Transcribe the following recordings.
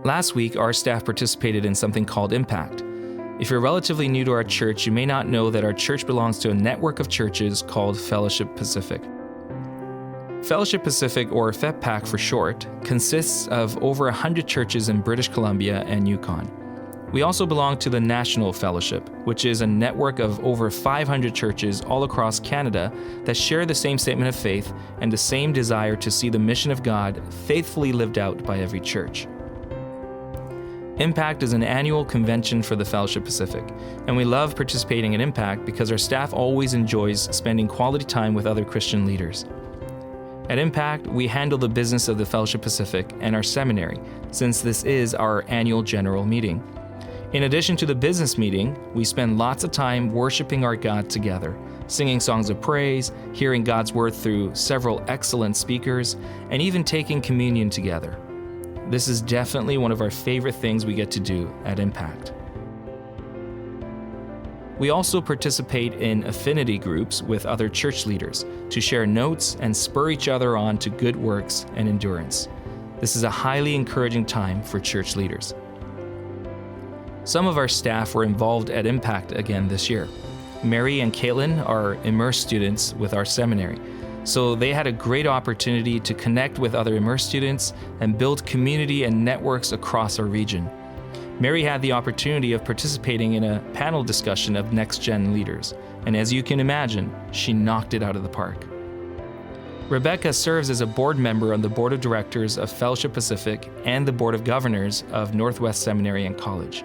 Last week, our staff participated in something called Impact. If you're relatively new to our church, you may not know that our church belongs to a network of churches called Fellowship Pacific. Fellowship Pacific, or FEPPAC for short, consists of over 100 churches in British Columbia and Yukon. We also belong to the National Fellowship, which is a network of over 500 churches all across Canada that share the same statement of faith and the same desire to see the mission of God faithfully lived out by every church. Impact is an annual convention for the Fellowship Pacific, and we love participating in Impact because our staff always enjoys spending quality time with other Christian leaders. At Impact, we handle the business of the Fellowship Pacific and our seminary, since this is our annual general meeting. In addition to the business meeting, we spend lots of time worshiping our God together, singing songs of praise, hearing God's word through several excellent speakers, and even taking communion together. This is definitely one of our favorite things we get to do at Impact. We also participate in affinity groups with other church leaders to share notes and spur each other on to good works and endurance. This is a highly encouraging time for church leaders. Some of our staff were involved at Impact again this year. Mary and Caitlin are immersed students with our seminary, so they had a great opportunity to connect with other immersed students and build community and networks across our region. Mary had the opportunity of participating in a panel discussion of next-gen leaders, and as you can imagine, she knocked it out of the park. Rebecca serves as a board member on the Board of Directors of Fellowship Pacific and the Board of Governors of Northwest Seminary and College,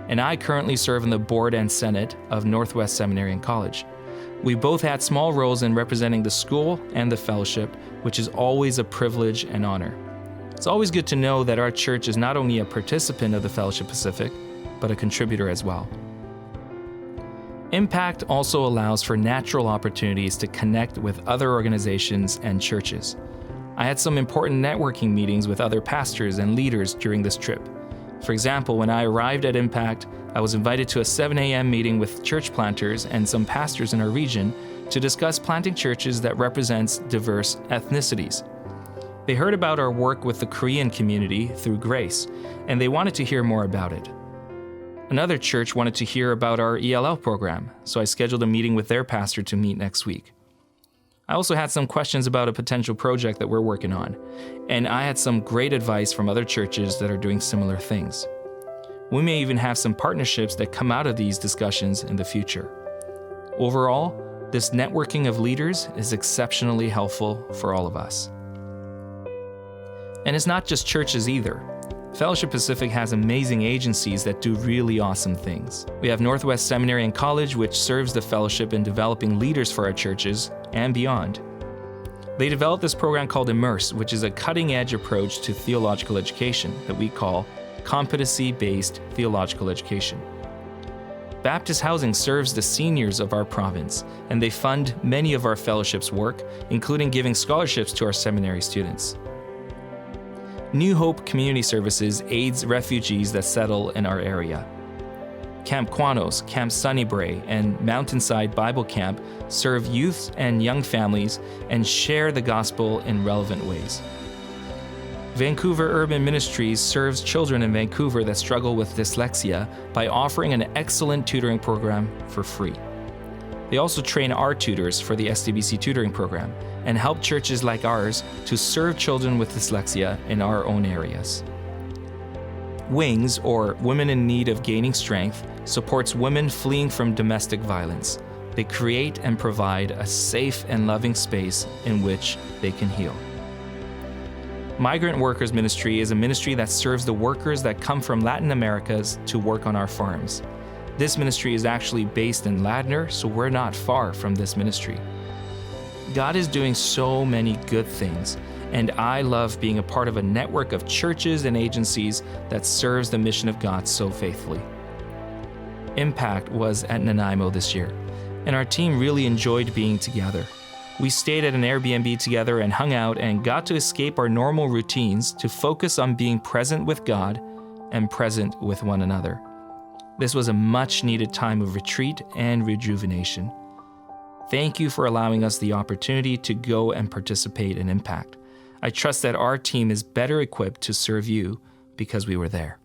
and I currently serve on the Board and Senate of Northwest Seminary and College. We both had small roles in representing the school and the fellowship, which is always a privilege and honor. It's always good to know that our church is not only a participant of the Fellowship Pacific, but a contributor as well. Impact also allows for natural opportunities to connect with other organizations and churches. I had some important networking meetings with other pastors and leaders during this trip. For example, when I arrived at Impact, I was invited to a 7 a.m. meeting with church planters and some pastors in our region to discuss planting churches that represents diverse ethnicities. They heard about our work with the Korean community through Grace, and they wanted to hear more about it. Another church wanted to hear about our ELL program, so I scheduled a meeting with their pastor to meet next week. I also had some questions about a potential project that we're working on, and I had some great advice from other churches that are doing similar things. We may even have some partnerships that come out of these discussions in the future. Overall, this networking of leaders is exceptionally helpful for all of us. And it's not just churches either. Fellowship Pacific has amazing agencies that do really awesome things. We have Northwest Seminary and College, which serves the fellowship in developing leaders for our churches and beyond. They developed this program called Immerse, which is a cutting-edge approach to theological education that we call competency-based theological education. Baptist Housing serves the seniors of our province, and they fund many of our fellowship's work, including giving scholarships to our seminary students. New Hope Community Services aids refugees that settle in our area. Camp Quanos, Camp Sunnybray, and Mountainside Bible Camp serve youth and young families and share the gospel in relevant ways. Vancouver Urban Ministries serves children in Vancouver that struggle with dyslexia by offering an excellent tutoring program for free. They also train our tutors for the STBC tutoring program and help churches like ours to serve children with dyslexia in our own areas. WINGS, or Women in Need of Gaining Strength, supports women fleeing from domestic violence. They create and provide a safe and loving space in which they can heal. Migrant Workers Ministry is a ministry that serves the workers that come from Latin Americas to work on our farms. This ministry is actually based in Ladner, so we're not far from this ministry. God is doing so many good things, and I love being a part of a network of churches and agencies that serves the mission of God so faithfully. Impact was at Nanaimo this year, and our team really enjoyed being together. We stayed at an Airbnb together and hung out and got to escape our normal routines to focus on being present with God and present with one another. This was a much-needed time of retreat and rejuvenation. Thank you for allowing us the opportunity to go and participate in Impact. I trust that our team is better equipped to serve you because we were there.